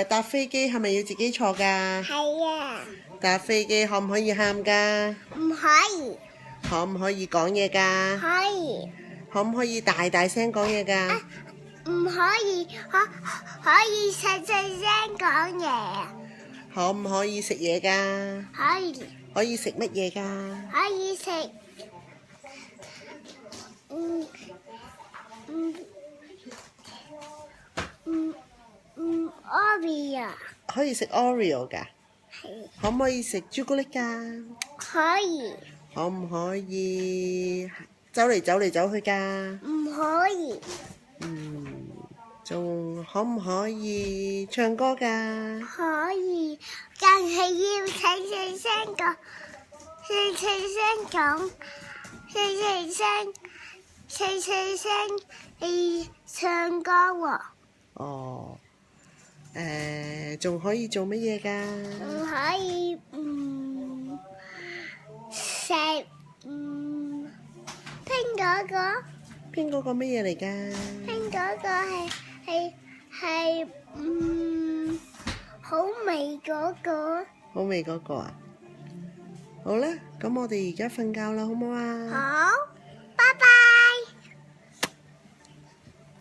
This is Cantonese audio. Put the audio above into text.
搭飛機係咪要自己坐㗎？係啊。搭飛機可唔可以喊㗎？唔可以。可唔可以講嘢㗎？可以。可唔可以大大聲講嘢㗎？唔可以，可以細細聲講嘢。可唔可以食嘢㗎？可以。可以食乜嘢㗎？可以食Oreo。可以食 Oreo 㗎？係。可唔可以食朱古力㗎？可以。可唔可以走嚟走去㗎？唔可以。仲可唔可以唱歌㗎？可以，但係要細細聲講，細細聲去唱歌喎。哦，仲可以做乜嘢㗎？唔可以食拼嗰個。拼嗰個乜嘢嚟㗎？拼嗰個係好味嗰個。好味嗰個啊！好啦，咁我哋而家瞓覺啦，好唔好啊？好。